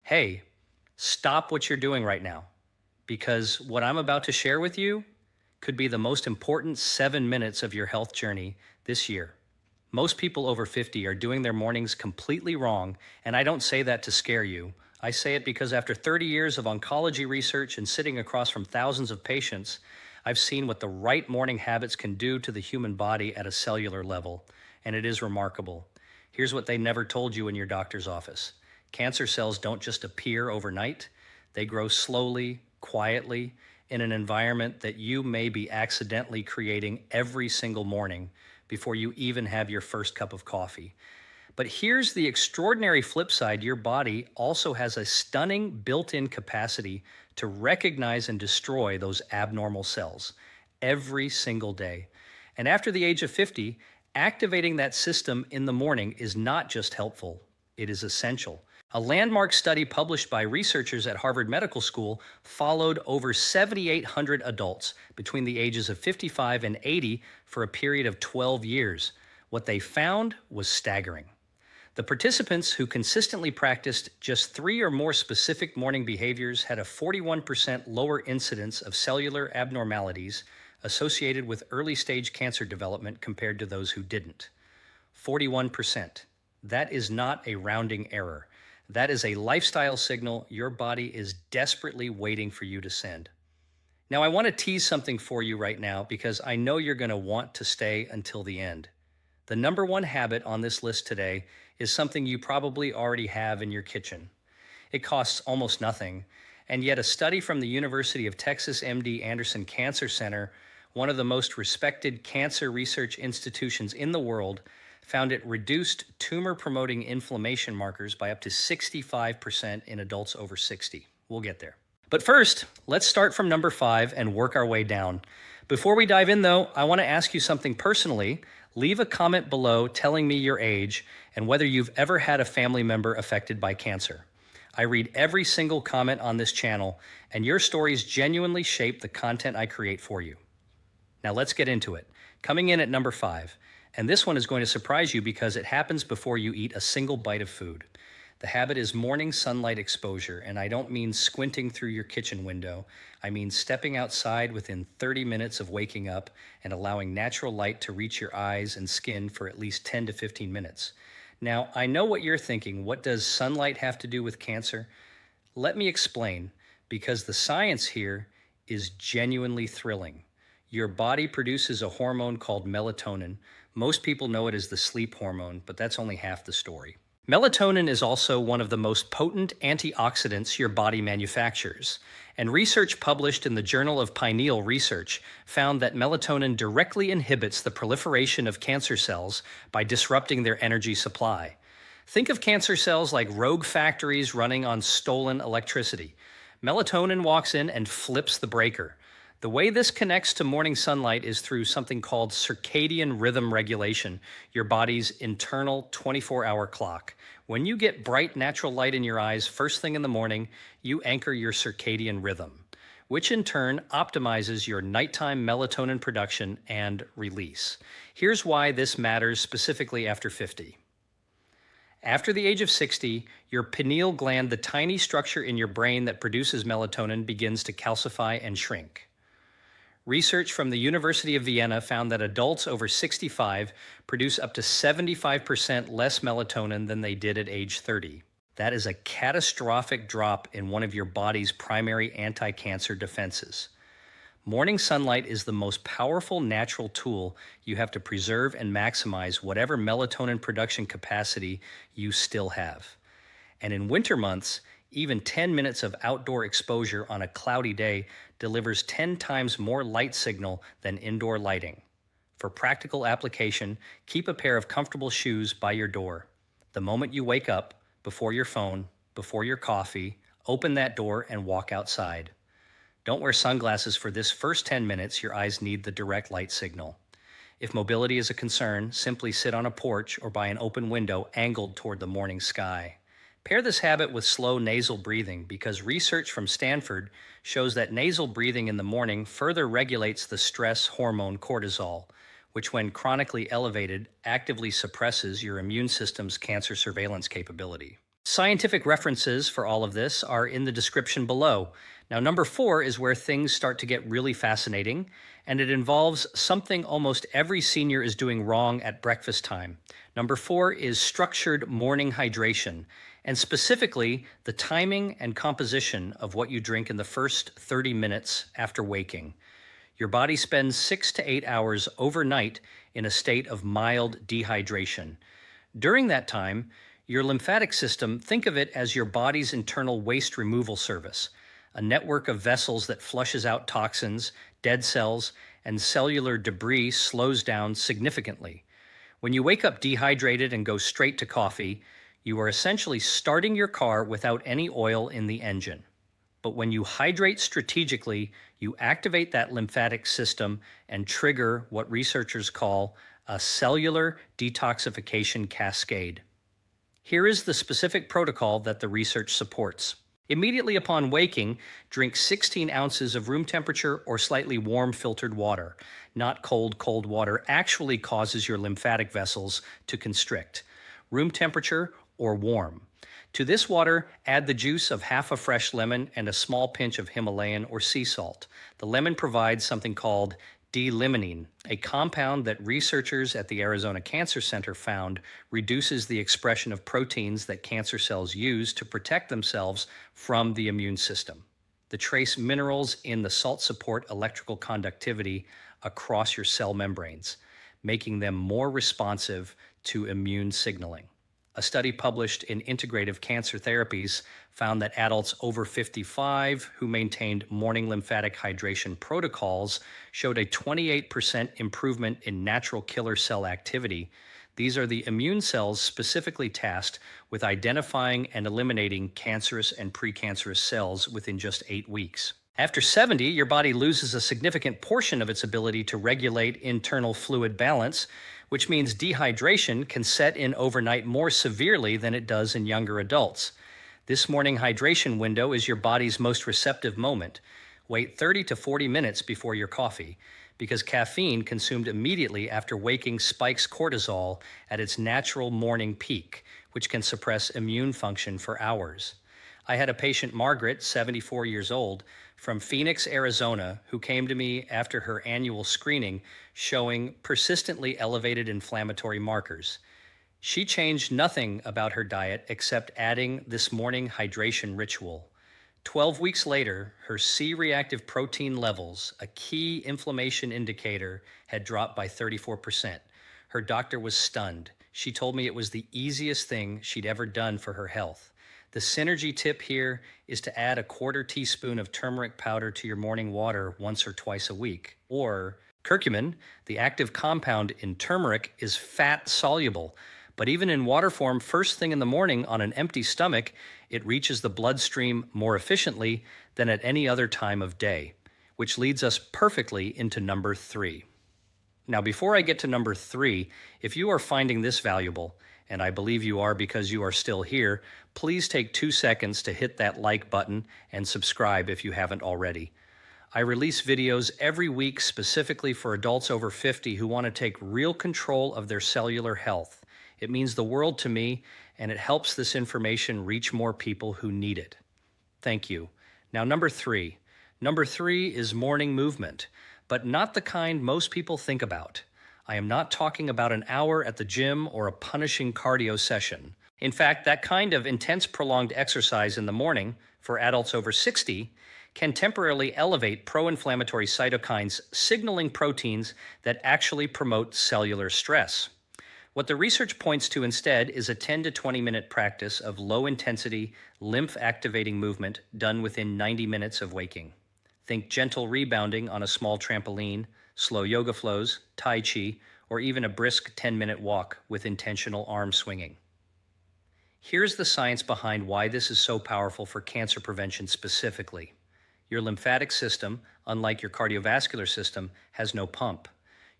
Hey, stop what you're doing right now because what I'm about to share with you could be the most important 7 minutes of your health journey this year. Most people over 50 are doing their mornings completely wrong, and I don't say that to scare you. I say it because after 30 years of oncology research and sitting across from thousands of patients, I've seen what the right morning habits can do to the human body at a cellular level, and it is remarkable. Here's what they never told you in your doctor's office. Cancer cells don't just appear overnight, they grow slowly, quietly, in an environment that you may be accidentally creating every single morning before you even have your first cup of coffee. But here's the extraordinary flip side: your body also has a stunning built in capacity to recognize and destroy those abnormal cells every single day. And after the age of 50, activating that system in the morning is not just helpful, it is essential. A landmark study published by researchers at Harvard Medical School followed over 7,800 adults between the ages of 55 and 80 for a period of 12 years. What they found was staggering. The participants who consistently practiced just 3 or more specific morning behaviors had a 41% lower incidence of cellular abnormalities associated with early stage cancer development compared to those who didn't. 41%. That is not a rounding error. That is a lifestyle signal your body is desperately waiting for you to send. Now, I want to tease something for you right now because I know you're going to want to stay until the end. The number one habit on this list today is something you probably already have in your kitchen. It costs almost nothing, and yet a study from the University of Texas MD Anderson Cancer Center, one of the most respected cancer research institutions in the world, found it reduced tumor-promoting inflammation markers by up to 65% in adults over 60. We'll get there. But first, let's start from number 5 and work our way down. Before we dive in, though, I want to ask you something personally. Leave a comment below telling me your age and whether you've ever had a family member affected by cancer. I read every single comment on this channel, and your stories genuinely shape the content I create for you. Now let's get into it. Coming in at number 5, and this one is going to surprise you because it happens before you eat a single bite of food. The habit is morning sunlight exposure, and I don't mean squinting through your kitchen window. I mean stepping outside within 30 minutes of waking up and allowing natural light to reach your eyes and skin for at least 10 to 15 minutes. Now, I know what you're thinking. What does sunlight have to do with cancer? Let me explain, because the science here is genuinely thrilling. Your body produces a hormone called melatonin. Most people know it as the sleep hormone, but that's only half the story. Melatonin is also one of the most potent antioxidants your body manufactures, and research published in the Journal of Pineal Research found that melatonin directly inhibits the proliferation of cancer cells by disrupting their energy supply. Think of cancer cells like rogue factories running on stolen electricity. Melatonin walks in and flips the breaker. The way this connects to morning sunlight is through something called circadian rhythm regulation, your body's internal 24-hour clock. When you get bright natural light in your eyes first thing in the morning, you anchor your circadian rhythm, which in turn optimizes your nighttime melatonin production and release. Here's why this matters specifically after 50. After the age of 60, your pineal gland, the tiny structure in your brain that produces melatonin, begins to calcify and shrink. Research from the University of Vienna found that adults over 65 produce up to 75% less melatonin than they did at age 30. That is a catastrophic drop in one of your body's primary anti-cancer defenses. Morning sunlight is the most powerful natural tool you have to preserve and maximize whatever melatonin production capacity you still have. And in winter months, even 10 minutes of outdoor exposure on a cloudy day delivers 10 times more light signal than indoor lighting. For practical application, keep a pair of comfortable shoes by your door. The moment you wake up, before your phone, before your coffee, open that door and walk outside. Don't wear sunglasses for this first 10 minutes. Your eyes need the direct light signal. If mobility is a concern, simply sit on a porch or by an open window angled toward the morning sky. Pair this habit with slow nasal breathing because research from Stanford shows that nasal breathing in the morning further regulates the stress hormone cortisol, which when chronically elevated actively suppresses your immune system's cancer surveillance capability. Scientific references for all of this are in the description below. Now, number 4 is where things start to get really fascinating, and it involves something almost every senior is doing wrong at breakfast time. Number 4 is structured morning hydration, and specifically the timing and composition of what you drink in the first 30 minutes after waking. Your body spends 6 to 8 hours overnight in a state of mild dehydration. During that time, your lymphatic system, think of it as your body's internal waste removal service, a network of vessels that flushes out toxins, dead cells, and cellular debris slows down significantly. When you wake up dehydrated and go straight to coffee, you are essentially starting your car without any oil in the engine. But when you hydrate strategically, you activate that lymphatic system and trigger what researchers call a cellular detoxification cascade. Here is the specific protocol that the research supports. Immediately upon waking, drink 16 ounces of room temperature or slightly warm filtered water. Not cold water actually causes your lymphatic vessels to constrict. Room temperature or warm. To this water, add the juice of half a fresh lemon and a small pinch of Himalayan or sea salt. The lemon provides something called D-limonene, a compound that researchers at the Arizona Cancer Center found reduces the expression of proteins that cancer cells use to protect themselves from the immune system. The trace minerals in the salt support electrical conductivity across your cell membranes, making them more responsive to immune signaling. A study published in Integrative Cancer Therapies found that adults over 55 who maintained morning lymphatic hydration protocols showed a 28% improvement in natural killer cell activity. These are the immune cells specifically tasked with identifying and eliminating cancerous and precancerous cells within just 8 weeks. After 70, your body loses a significant portion of its ability to regulate internal fluid balance, which means dehydration can set in overnight more severely than it does in younger adults. This morning hydration window is your body's most receptive moment. Wait 30 to 40 minutes before your coffee, because caffeine consumed immediately after waking spikes cortisol at its natural morning peak, which can suppress immune function for hours. I had a patient, Margaret, 74 years old, from Phoenix, Arizona, who came to me after her annual screening showing persistently elevated inflammatory markers. She changed nothing about her diet except adding this morning hydration ritual. 12 weeks later, her C-reactive protein levels, a key inflammation indicator, had dropped by 34%. Her doctor was stunned. She told me it was the easiest thing she'd ever done for her health. The synergy tip here is to add a 1/4 teaspoon of turmeric powder to your morning water once or twice a week. Or curcumin, the active compound in turmeric, is fat soluble, but even in water form first thing in the morning on an empty stomach, it reaches the bloodstream more efficiently than at any other time of day, which leads us perfectly into number 3. Now, before I get to number 3, if you are finding this valuable, and I believe you are because you are still here, please take 2 seconds to hit that like button and subscribe if you haven't already. I release videos every week specifically for adults over 50 who want to take real control of their cellular health. It means the world to me, and it helps this information reach more people who need it. Thank you. Now, number 3. Number 3 is morning movement, but not the kind most people think about. I am not talking about an hour at the gym or a punishing cardio session. In fact, that kind of intense prolonged exercise in the morning for adults over 60 can temporarily elevate pro-inflammatory cytokines, signaling proteins that actually promote cellular stress. What the research points to instead is a 10 to 20 minute practice of low-intensity, lymph-activating movement done within 90 minutes of waking. Think gentle rebounding on a small trampoline, slow yoga flows, tai chi, or even a brisk 10-minute walk with intentional arm swinging. Here's the science behind why this is so powerful for cancer prevention specifically. Your lymphatic system, unlike your cardiovascular system, has no pump.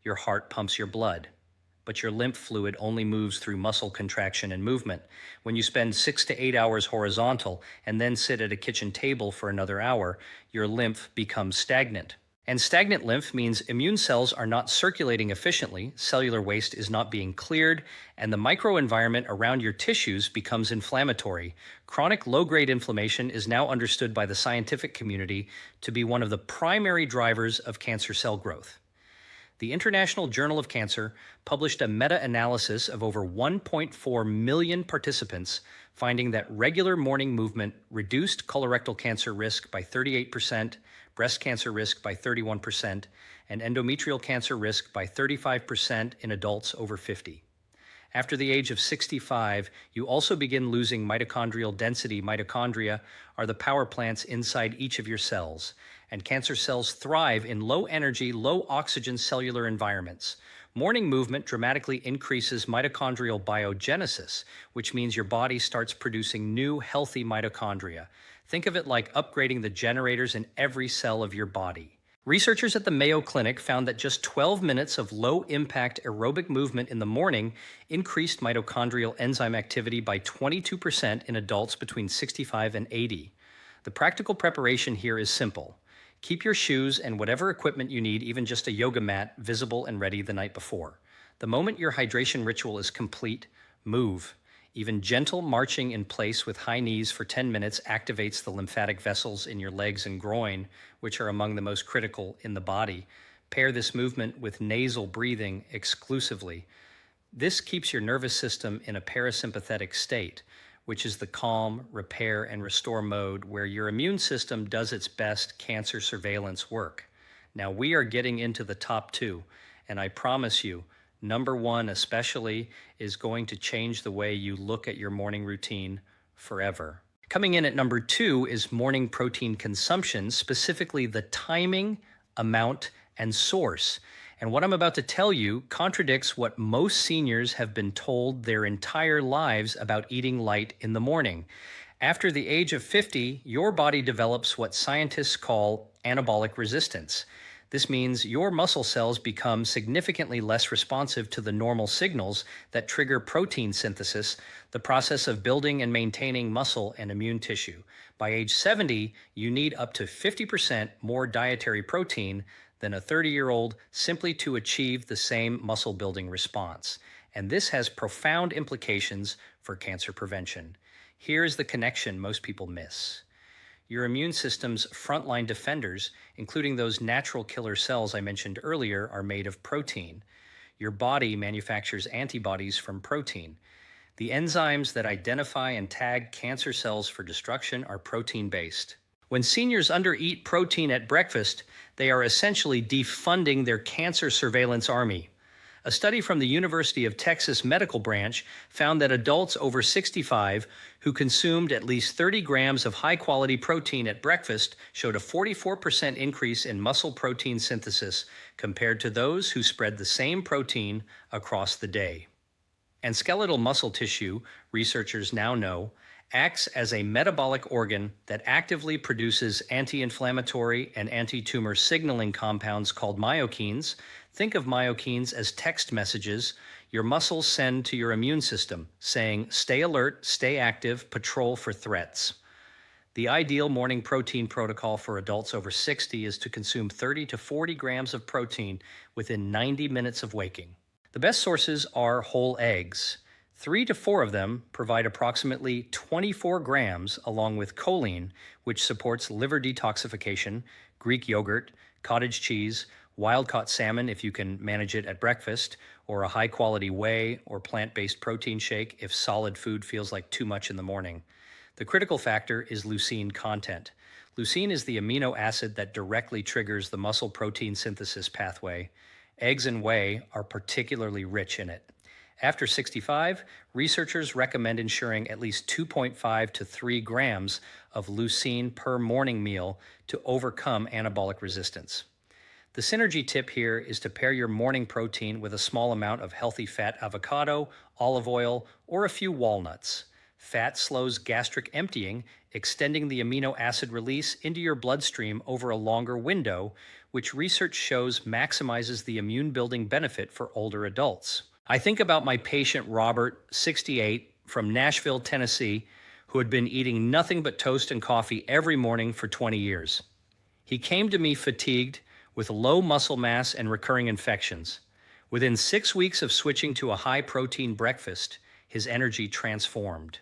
Your heart pumps your blood, but your lymph fluid only moves through muscle contraction and movement. When you spend 6 to 8 hours horizontal and then sit at a kitchen table for another hour, your lymph becomes stagnant. And stagnant lymph means immune cells are not circulating efficiently, cellular waste is not being cleared, and the microenvironment around your tissues becomes inflammatory. Chronic low-grade inflammation is now understood by the scientific community to be one of the primary drivers of cancer cell growth. The International Journal of Cancer published a meta-analysis of over 1.4 million participants, finding that regular morning movement reduced colorectal cancer risk by 38%, breast cancer risk by 31%, and endometrial cancer risk by 35% in adults over 50. After the age of 65, you also begin losing mitochondrial density. Mitochondria are the power plants inside each of your cells, and cancer cells thrive in low-energy, low-oxygen cellular environments. Morning movement dramatically increases mitochondrial biogenesis, which means your body starts producing new, healthy mitochondria. Think of it like upgrading the generators in every cell of your body. Researchers at the Mayo Clinic found that just 12 minutes of low-impact aerobic movement in the morning increased mitochondrial enzyme activity by 22% in adults between 65 and 80. The practical preparation here is simple. Keep your shoes and whatever equipment you need, even just a yoga mat, visible and ready the night before. The moment your hydration ritual is complete, move. Even gentle marching in place with high knees for 10 minutes activates the lymphatic vessels in your legs and groin, which are among the most critical in the body. Pair this movement with nasal breathing exclusively. This keeps your nervous system in a parasympathetic state, which is the calm, repair, and restore mode where your immune system does its best cancer surveillance work. Now we are getting into the top two, and I promise you, number one especially is going to change the way you look at your morning routine forever. Coming in at number two is morning protein consumption, specifically the timing, amount, and source. And what I'm about to tell you contradicts what most seniors have been told their entire lives about eating light in the morning. After the age of 50, your body develops what scientists call anabolic resistance. This means your muscle cells become significantly less responsive to the normal signals that trigger protein synthesis, the process of building and maintaining muscle and immune tissue. By age 70, you need up to 50% more dietary protein than a 30-year-old simply to achieve the same muscle-building response. And this has profound implications for cancer prevention. Here's the connection most people miss. Your immune system's frontline defenders, including those natural killer cells I mentioned earlier, are made of protein. Your body manufactures antibodies from protein. The enzymes that identify and tag cancer cells for destruction are protein-based. When seniors undereat protein at breakfast, they are essentially defunding their cancer surveillance army. A study from the University of Texas Medical Branch found that adults over 65 who consumed at least 30 grams of high-quality protein at breakfast showed a 44% increase in muscle protein synthesis compared to those who spread the same protein across the day. And skeletal muscle tissue, researchers now know, acts as a metabolic organ that actively produces anti-inflammatory and anti-tumor signaling compounds called myokines. Think of myokines as text messages your muscles send to your immune system, saying, stay alert, stay active, patrol for threats. The ideal morning protein protocol for adults over 60 is to consume 30 to 40 grams of protein within 90 minutes of waking. The best sources are whole eggs. 3 to 4 of them provide approximately 24 grams, along with choline, which supports liver detoxification, Greek yogurt, cottage cheese, wild-caught salmon if you can manage it at breakfast, or a high-quality whey or plant-based protein shake if solid food feels like too much in the morning. The critical factor is leucine content. Leucine is the amino acid that directly triggers the muscle protein synthesis pathway. Eggs and whey are particularly rich in it. After 65, researchers recommend ensuring at least 2.5 to 3 grams of leucine per morning meal to overcome anabolic resistance. The synergy tip here is to pair your morning protein with a small amount of healthy fat avocado, olive oil, or a few walnuts. Fat slows gastric emptying, extending the amino acid release into your bloodstream over a longer window, which research shows maximizes the immune-building benefit for older adults. I think about my patient Robert, 68, from Nashville, Tennessee, who had been eating nothing but toast and coffee every morning for 20 years. He came to me fatigued, with low muscle mass and recurring infections. Within 6 weeks of switching to a high-protein breakfast, his energy transformed.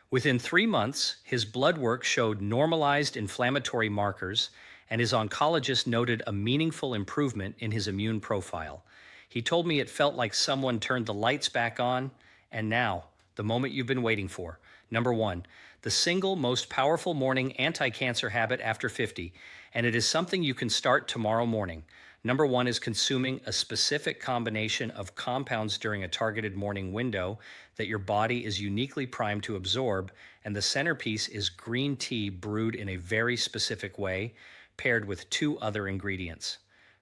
Within 3 months, his blood work showed normalized inflammatory markers, and his oncologist noted a meaningful improvement in his immune profile. He told me it felt like someone turned the lights back on, and now, the moment you've been waiting for. Number 1, the single most powerful morning anti-cancer habit after 50, and it is something you can start tomorrow morning. Number 1 is consuming a specific combination of compounds during a targeted morning window that your body is uniquely primed to absorb, and the centerpiece is green tea brewed in a very specific way, paired with 2 other ingredients.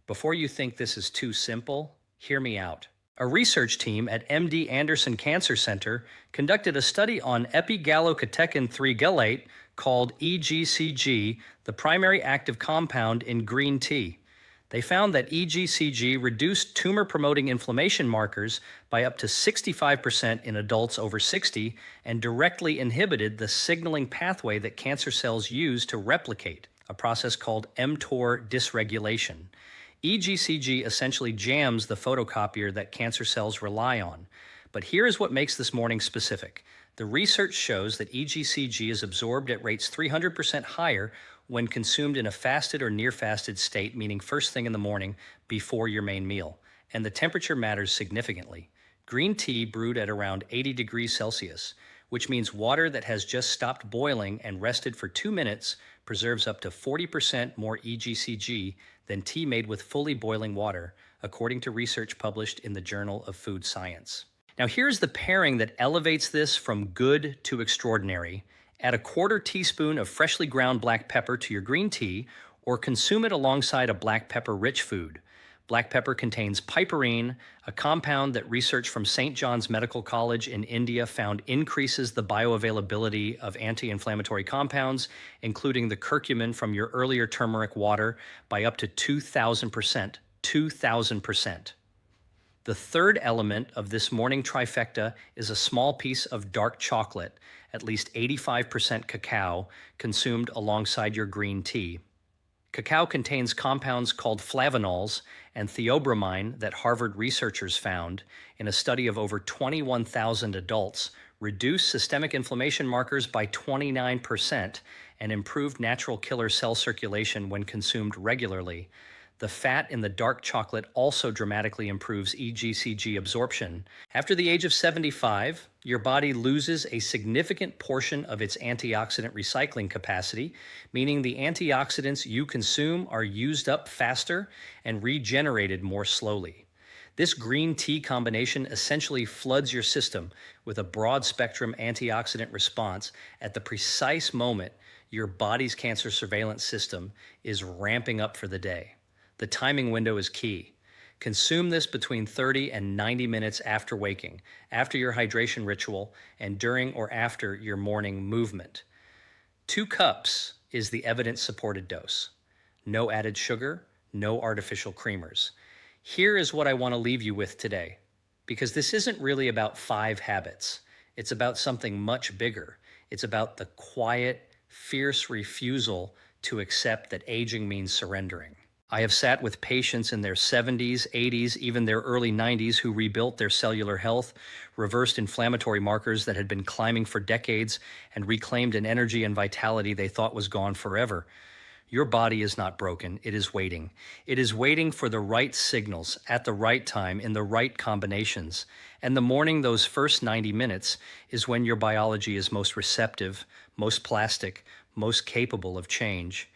Before you think this is too simple, hear me out. A research team at MD Anderson Cancer Center conducted a study on epigallocatechin 3 gallate called EGCG, the primary active compound in green tea. They found that EGCG reduced tumor-promoting inflammation markers by up to 65% in adults over 60 and directly inhibited the signaling pathway that cancer cells use to replicate, a process called mTOR dysregulation. EGCG essentially jams the photocopier that cancer cells rely on. But here is what makes this morning specific. The research shows that EGCG is absorbed at rates 300% higher when consumed in a fasted or near-fasted state, meaning first thing in the morning before your main meal. And the temperature matters significantly. Green tea brewed at around 80 degrees Celsius, which means water that has just stopped boiling and rested for 2 minutes preserves up to 40% more EGCG than tea made with fully boiling water, according to research published in the Journal of Food Science. Now here's the pairing that elevates this from good to extraordinary. Add a 1/4 teaspoon of freshly ground black pepper to your green tea, or consume it alongside a black pepper-rich food. Black pepper contains piperine, a compound that research from St. John's Medical College in India found increases the bioavailability of anti-inflammatory compounds, including the curcumin from your earlier turmeric water, by up to 2,000%. 2,000%. The third element of this morning trifecta is a small piece of dark chocolate, at least 85% cacao, consumed alongside your green tea. Cacao contains compounds called flavanols and theobromine that Harvard researchers found, in a study of over 21,000 adults, reduced systemic inflammation markers by 29% and improved natural killer cell circulation when consumed regularly. The fat in the dark chocolate also dramatically improves EGCG absorption. After the age of 75, your body loses a significant portion of its antioxidant recycling capacity, meaning the antioxidants you consume are used up faster and regenerated more slowly. This green tea combination essentially floods your system with a broad-spectrum antioxidant response at the precise moment your body's cancer surveillance system is ramping up for the day. The timing window is key. Consume this between 30 and 90 minutes after waking, after your hydration ritual, and during or after your morning movement. 2 cups is the evidence-supported dose. No added sugar, no artificial creamers. Here is what I want to leave you with today, because this isn't really about 5 habits. It's about something much bigger. It's about the quiet, fierce refusal to accept that aging means surrendering. I have sat with patients in their 70s, 80s, even their early 90s who rebuilt their cellular health, reversed inflammatory markers that had been climbing for decades, and reclaimed an energy and vitality they thought was gone forever. Your body is not broken. It is waiting. It is waiting for the right signals at the right time in the right combinations. And the morning, those first 90 minutes, is when your biology is most receptive, most plastic, most capable of change.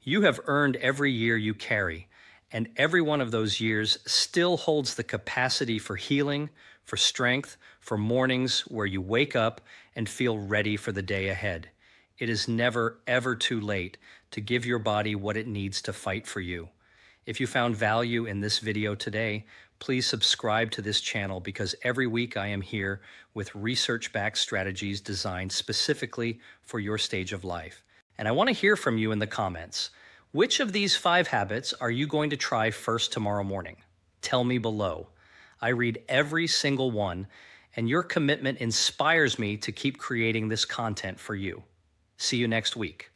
You have earned every year you carry, and every one of those years still holds the capacity for healing, for strength, for mornings where you wake up and feel ready for the day ahead. It is never, ever too late to give your body what it needs to fight for you. If you found value in this video today, please subscribe to this channel, because every week I am here with research-backed strategies designed specifically for your stage of life. And I want to hear from you in the comments. Which of these 5 habits are you going to try first tomorrow morning? Tell me below. I read every single one, and your commitment inspires me to keep creating this content for you. See you next week.